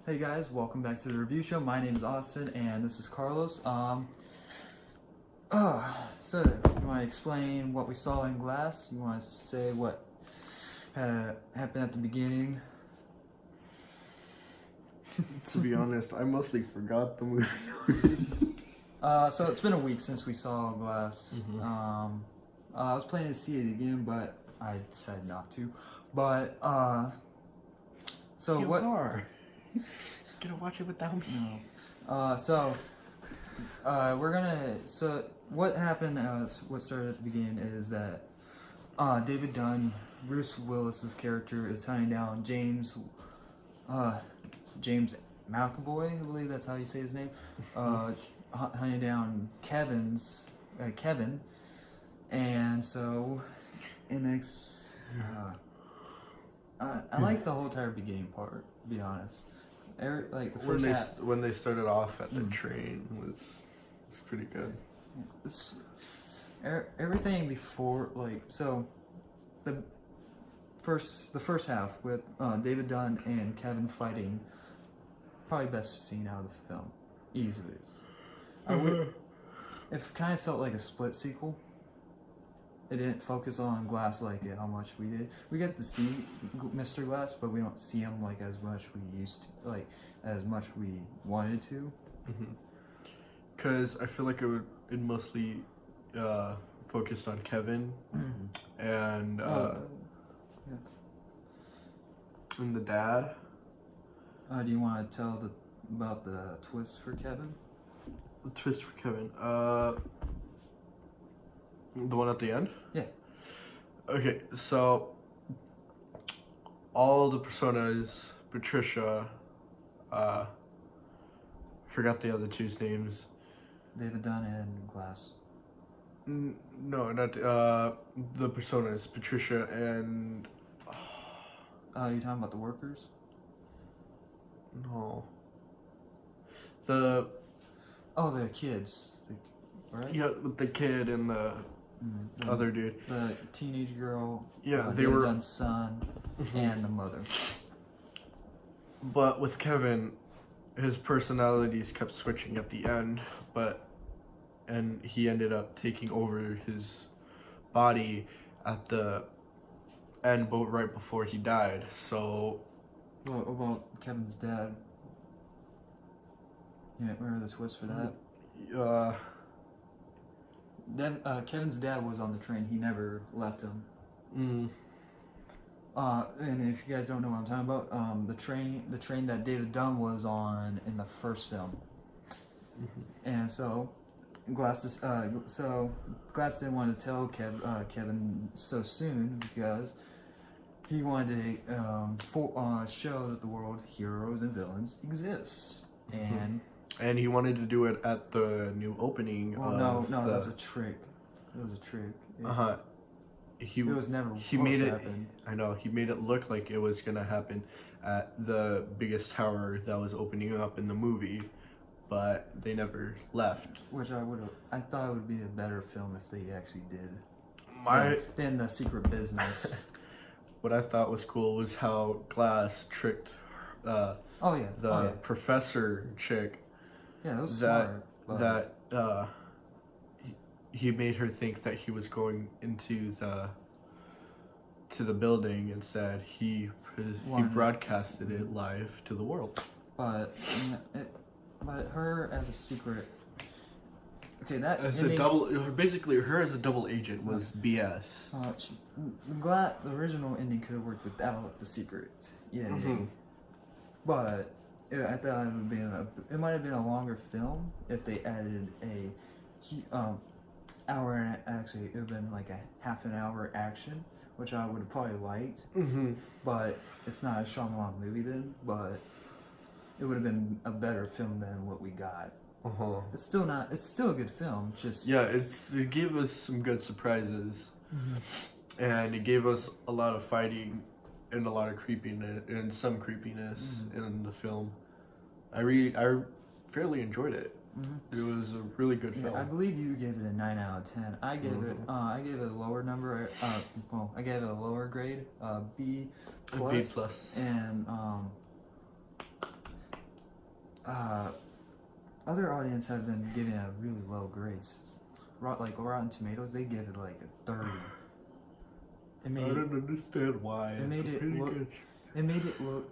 Hey guys, welcome back to the review show. My name is Austin and this is Carlos. So you want to explain what we saw in Glass? You want to say what happened at the beginning? To be honest, I mostly forgot the movie. So it's been a week since we saw Glass. I was planning to see it again, but I decided not to. But so You what? are. Gonna watch it without me. No. So what happened, what started at the beginning is that David Dunn, Bruce Willis's character, is hunting down James McAvoy, I believe that's how you say his name, hunting down Kevin, and so I like the whole entire beginning part, to be honest. Like the first half, when they started off at the train was pretty good. it's everything before, like, so the first half with David Dunn and Kevin fighting, probably best scene out of the film, easily. It kind of felt like a split sequel. It didn't focus on Glass like how much we did. We get to see Mr. Glass, but we don't see him like as much we used to, like as much we wanted to. Because I feel like it mostly focused on Kevin and and the dad. Do you want to tell about the twist for Kevin? The twist for Kevin. The one at the end? Yeah. Okay, so all the personas, Patricia, forgot the other two's names. David Dunn and Glass. No, not the personas, Patricia and You talking about the workers? no. The kids, right? yeah, with the kid and the other dude. The teenage girl. Yeah, they David were Dunn's son and the mother. But with Kevin, his personalities kept switching at the end, and he ended up taking over his body at the end, but right before he died. So, What about Kevin's dad? You remember the twist for that? Kevin's dad was on the train. He never left him. And if you guys don't know what I'm talking about, the train that David Dunn was on in the first film. And so Glass didn't want to tell Kevin so soon because he wanted to show that the world, heroes and villains, exists. And he wanted to do it at the new opening. No, that was a trick. It was a trick. It was never supposed to happen. I know, he made it look like it was gonna happen at the biggest tower that was opening up in the movie, but they never left. Which I thought it would be a better film if they actually did. Than The Secret Business. What I thought was cool was how Glass tricked the professor chick. Yeah, that was smart. He made her think that he was going into the building and said he broadcasted it live to the world. But her as a secret. Okay, basically her as a double agent was BS. The original ending could have worked without the secret. Yeah. But I thought it might have been a longer film if they added hour, and actually it would have been like a half an hour action, which I would have probably liked. But it's not a Shyamalan movie then, but it would have been a better film than what we got. It's still a good film, just it gave us some good surprises, and it gave us a lot of fighting and a lot of creepiness and some creepiness in the film. I fairly enjoyed it. It was a really good film. I believe you gave it a 9 out of 10. I gave it a lower number. I gave it a lower grade, B plus. B plus. And other audience have been giving it really low grades. Like Rotten Tomatoes, they give it like a 30. It I made don't understand why. it made It's it pretty look good. it made it look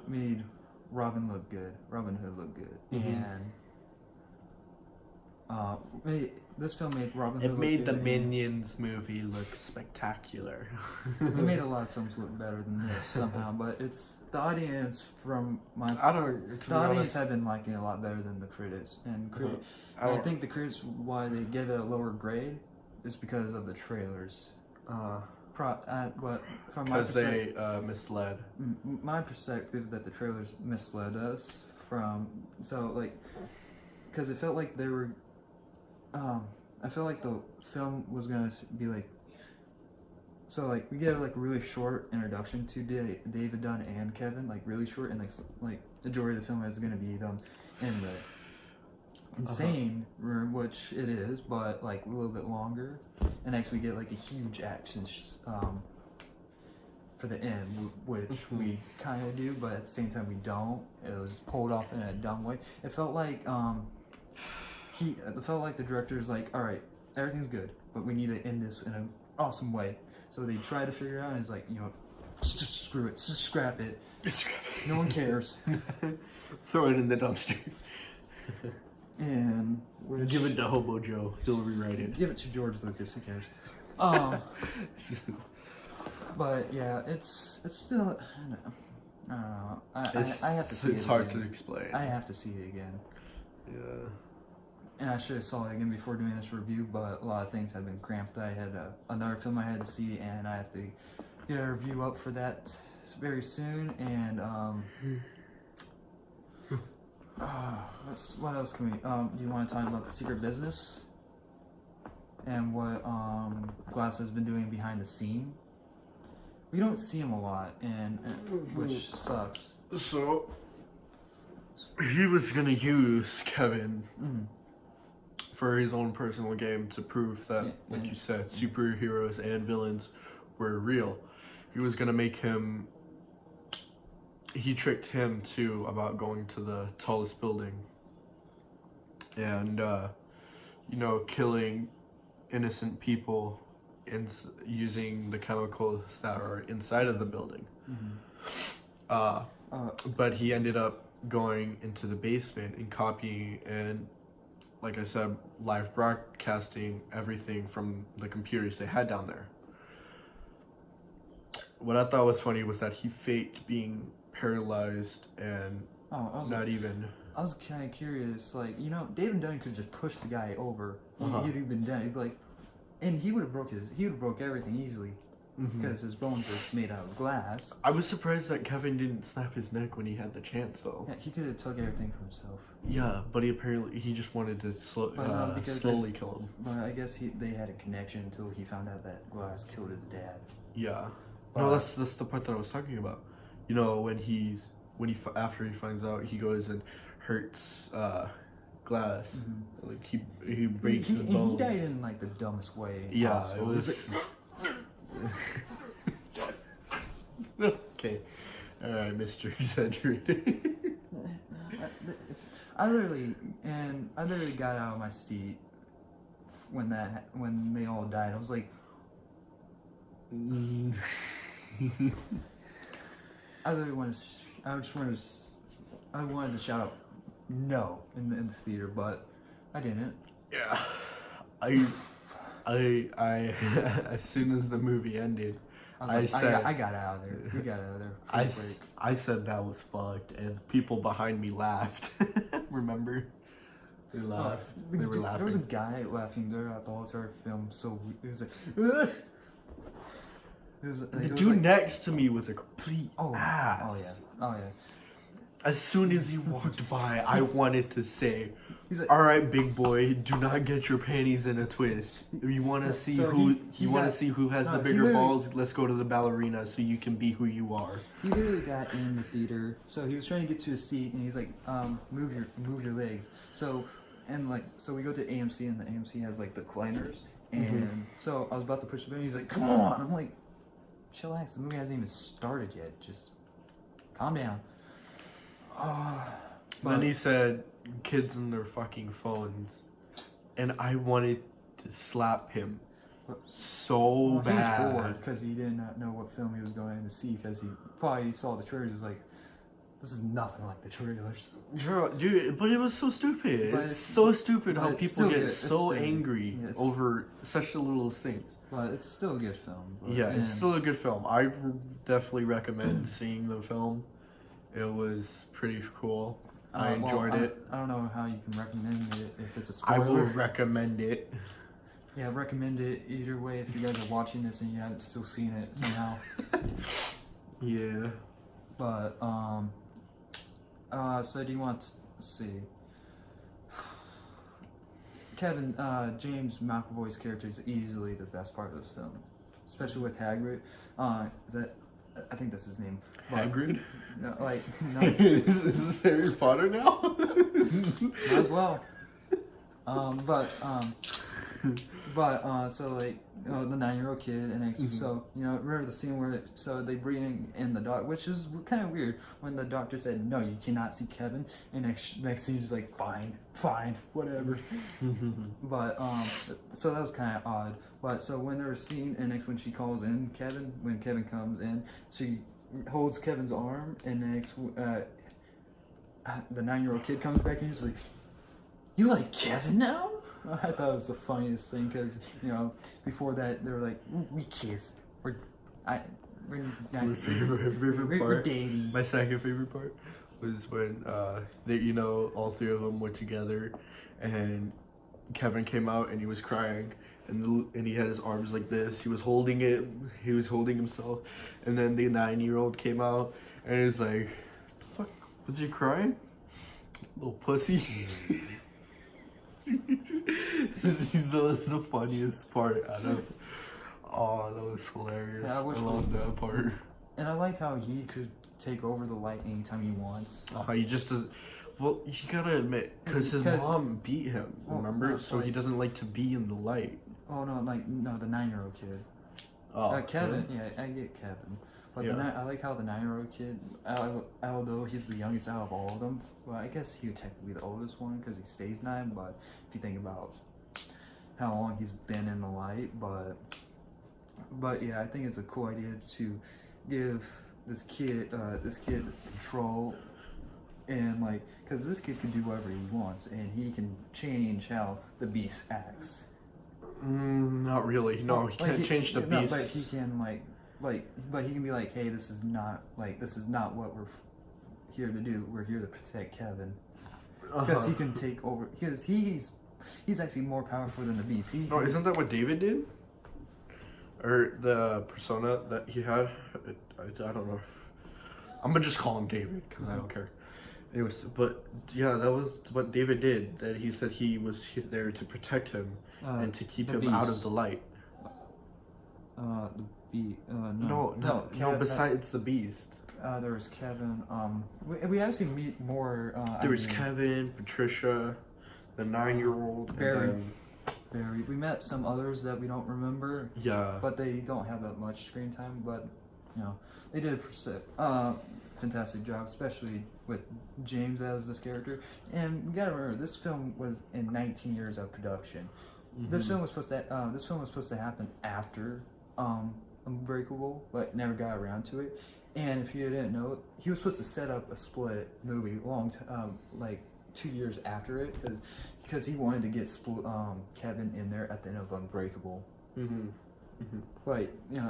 made Robin look good. Robin Hood look good, Mhm. and this film made Robin Hood It look made good. the and Minions movie look spectacular. It made a lot of films look better than this somehow, but it's the audience from my I don't. To the be audience honest, have been liking it a lot better than the critics, and I I don't. think the critics why they give it a lower grade is because of the trailers. But from my Because perspective, they misled. my perspective that the trailers misled us from because it felt like they were I felt like the film was gonna be like we get like a really short introduction to David Dunn and Kevin, like really short, and like the majority of the film is gonna be them in the insane room, which it is, but like a little bit longer, and next we get like a huge action for the end, which we kind of do, but at the same time we don't. It was pulled off in a dumb way. It felt like the director's like, all right, everything's good, but we need to end this in an awesome way. So they tried to figure it out, and it's like, just screw it, just scrap it. No one cares. Throw it in the dumpster. And Give it to Hobo Joe. He'll rewrite it. give it to George Lucas. Who cares? But yeah, it's still. I don't know. I have to see it. It's hard again. to explain. I have to see it again. Yeah. And I should have saw it again before doing this review, but a lot of things have been cramped. I had another film I had to see, and I have to get a review up for that very soon. And what else can we? Do you want to talk about The Secret Business and what Glass has been doing behind the scene? We don't see him a lot, and which sucks. So he was gonna use Kevin for his own personal game to prove that, like you said, superheroes and villains were real. He was gonna make him. He tricked him too about going to the tallest building and killing innocent people and using the chemicals that are inside of the building. But he ended up going into the basement and copying and, like I said, live broadcasting everything from the computers they had down there. What I thought was funny was that he faked being paralyzed and I was kind of curious, like, David Dunn could just push the guy over. He'd have been done. He'd be like, and he would have broke everything easily because his bones are made out of glass. I was surprised that Kevin didn't snap his neck when he had the chance, though. Yeah, he could have took everything for himself. Yeah, but he just wanted to slowly kill him. But I guess they had a connection until he found out that glass killed his dad. Yeah. No, that's the part that I was talking about. After he finds out, he goes and hurts Glass. Like he breaks his bones. He died in like the dumbest way. Yeah, possible. it was. Okay, all right, Mr. Exaggerated. I literally got out of my seat when they all died. I was like, I wanted to shout out no in the theater, but I didn't. Yeah, I as soon as the movie ended, I got out of there. We got out of there. I said that was fucked, and people behind me laughed. Remember? They laughed. They were laughing. There was a guy laughing throughout the whole entire film. So it was like, the dude next to me was a complete ass. Oh yeah. As soon as he walked by, I wanted to say, He's like, "All right, big boy, do not get your panties in a twist. If you want to see see who has the bigger balls, let's go to the ballerina so you can be who you are." He literally got in the theater, so he was trying to get to his seat, and he's like, move your legs. So we go to AMC, and the AMC has like the recliners, and so I was about to push the button. He's like, "Come on!" I'm like, "Chillax, the movie hasn't even started yet. Just calm down." Then he said, "Kids and their fucking phones," and I wanted to slap him so He was bad. bored because he did not know what film he was going to see because he probably saw the trailers. He was like, "This is nothing like the trailers." Dude, but it was so stupid. But It's so stupid how it's people still get good. It's so still- angry yeah, it's- over such the littlest things. But it's still a good film. But, Yeah, it's and- still a good film. I definitely recommend seeing the film. It was pretty cool. I well, enjoyed it. I don't know how you can recommend it if it's a I spoiler. will recommend it. Yeah, recommend it either way if you guys are watching this and you haven't still seen it somehow. Yeah. But so do you want? Let's see. Kevin, James McAvoy's character is easily the best part of this film, especially with Hagrid. Is that? I think that's his name. But, Hagrid? no, like no, Is this Harry Potter now? might as well. So like the 9-year-old kid and so remember the scene where they bring in the doctor, which is kind of weird when the doctor said no, you cannot see Kevin, and next scene is like fine, whatever. But so that was kind of odd. But so when there was a scene and next when she calls in Kevin, when Kevin comes in, she holds Kevin's arm, and next the 9-year-old kid comes back and he's like, "You like Kevin now?" I thought it was the funniest thing because before that they were like, "We kissed." We're not, My favorite we're part. dating. My second favorite part was when all three of them were together, and Kevin came out and he was crying, and he had his arms like this. He was holding it. He was holding himself, and then the 9-year-old came out and he was like, "The fuck? Was you crying, little pussy?" That's the funniest part out of. Oh, that was hilarious. Yeah, I wish love that part. And I liked how he could take over the light anytime he wants. He just does. Well, you gotta admit, because his mom beat him, remember? no, So he doesn't like to be in the light. Oh no, the 9-year-old kid. Kevin, yeah, I get Kevin. But I like how the 9-year-old kid, although he's the youngest out of all of them, well, I guess he would technically be the oldest one because he stays 9, but if you think about how long he's been in the light, but yeah, I think it's a cool idea to give this kid control, and because this kid can do whatever he wants, and he can change how the beast acts. Not really. No, he can't change the beast. No, but he can but he can be like, hey, this is not what we're here to do. We're here to protect Kevin, because he can take over. Because he's actually more powerful than the beast. Isn't that what David did? Or the persona that he had? I don't know. I'm gonna just call him David because I don't care. Anyways, but yeah, that was what David did. That he said he was there to protect him and to keep him out of the light. No. Besides the beast, there was Kevin. We actually meet more. there was Kevin, Patricia, the 9-year-old, Barry. and Barry. We met some others that we don't remember. Yeah. But they don't have that much screen time. But they did a fantastic job, especially with James as this character. And we gotta remember, this film was in 19 years of production. This film was supposed to happen after Unbreakable, but never got around to it. And if you didn't know, he was supposed to set up a split movie 2 years after it, because he wanted to get Kevin in there at the end of Unbreakable. But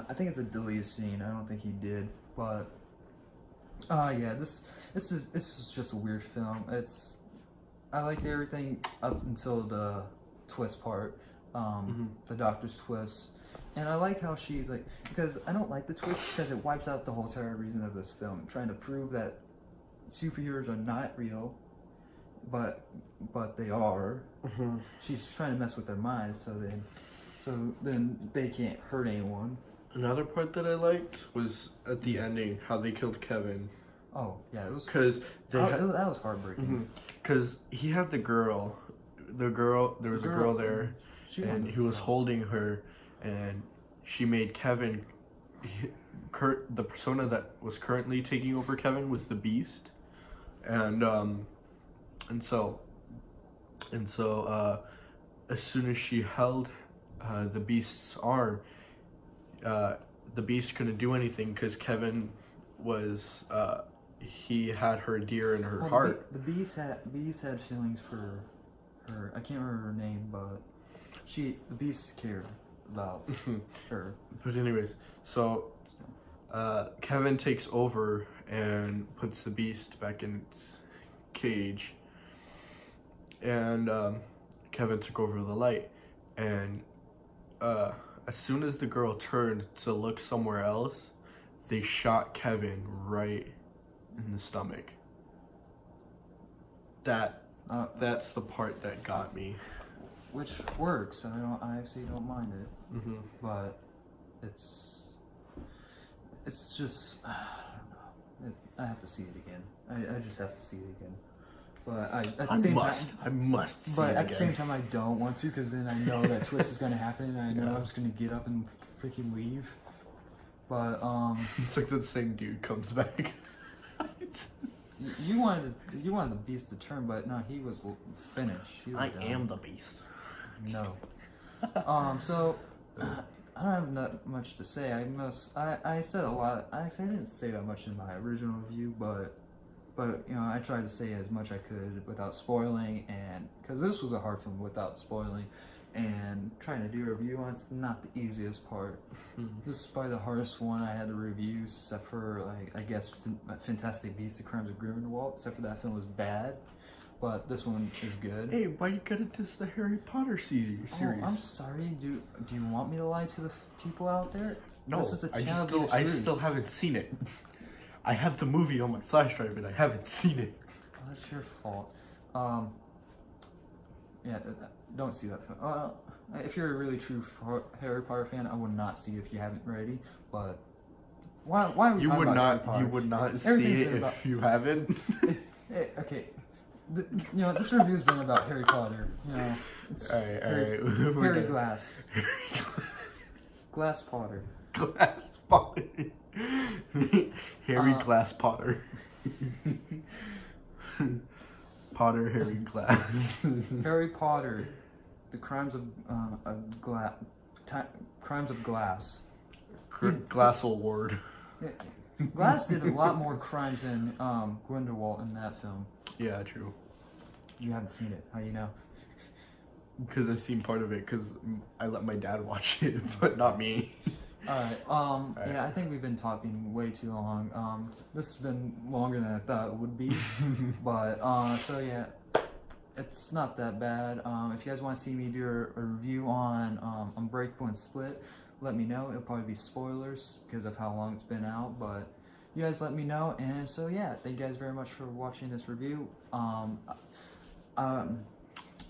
I think it's a deleted scene. I don't think he did, but yeah, this is just a weird film. I liked everything up until the twist part, the doctor's twist. And I like how she's like, because I don't like the twist because it wipes out the whole entire reason of this film, trying to prove that superheroes are not real, but they are. She's trying to mess with their minds, so then they can't hurt anyone. Another part that I liked was at the ending, how they killed Kevin. Oh yeah, it was because that was heartbreaking. Because he had the girl. There was a girl there, and he was holding her, and she made Kevin. The persona that was currently taking over Kevin was the Beast, and and so as soon as she held the beast's arm, the beast couldn't do anything because Kevin was he had her dear in her heart. The beast had feelings for her. I can't remember her name, but the beast cared about her. But anyways, so Kevin takes over and puts the beast back in its cage, and Kevin took over the light, and as soon as the girl turned to look somewhere else, they shot Kevin right in the stomach. That's the part that got me. Which works. I actually don't mind it. Mm-hmm. But it's just I don't know. I have to see it again. I just have to see it again. But I must see But it at the same again. time, I don't want to, because then I know that twist is gonna happen, and I know I'm just gonna get up and freaking leave. But It's like the same dude comes back. you wanted the beast to turn, but no, he was finished. He was I done. am the beast. No. So I don't have that much to say. I said a lot. Actually, I didn't say that much in my original review, but you know, I tried to say as much I could without spoiling, and because this was a hard film without spoiling, and trying to do a review on it's not the easiest part. This is probably the hardest one I had to review, except for like I guess Fantastic Beasts: The Crimes of Grindelwald. Except for that film was bad, but this one is good. Hey, why you gotta diss the Harry Potter series? Oh, I'm sorry. Do you want me to lie to the people out there? No, This is a I channel still haven't seen it. I have the movie on my flash drive and I haven't seen it. Oh, that's your fault. Yeah, don't see that film. If you're a really true Harry Potter fan, I would not see it if you haven't already. But why are we You talking would about Harry not. Potter? You would not see Everything's it been if about- you haven't. Okay, you know, this review's been about Harry Potter. You know, it's All right. Harry Glass. Glass Potter. Glass Potter. Harry Glass Potter. Potter Harry Glass. Harry Potter, the crimes of crimes of glass. Glass Award. Glass did a lot more crimes than Grindelwald in that film. Yeah, true. You haven't seen it. How do you know? Because I've seen part of it. Because I let my dad watch it, but not me. Alright, yeah, I think we've been talking way too long. This has been longer than I thought it would be. But, so yeah, it's not that bad. If you guys want to see me do a review on Unbreakable and Split, let me know. It'll probably be spoilers because of how long it's been out, but you guys let me know. And so yeah, thank you guys very much for watching this review.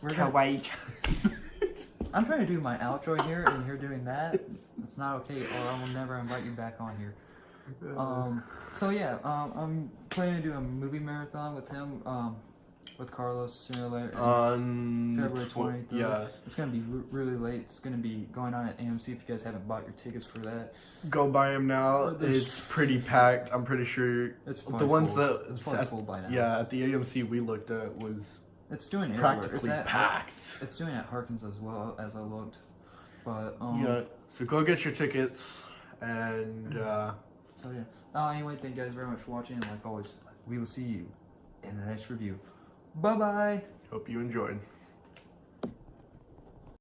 Kawaii. I'm trying to do my outro here, and you're doing that. It's not okay, or I will never invite you back on here. So yeah, I'm planning to do a movie marathon with him, with Carlos sooner or later. On February 23rd. Yeah. It's gonna be really late. It's gonna be going on at AMC if you guys haven't bought your tickets for that. Go buy them now. There's- It's pretty packed. I'm pretty sure It's the probably ones full. that It's probably full by now. Yeah, at the AMC we looked at was It's doing it everywhere. practically It's packed. It's doing it at Harkins as well as I looked, but Yeah. So go get your tickets and So yeah. Anyway, thank you guys very much for watching, and like always, we will see you in the next review. Bye bye. hope you enjoyed.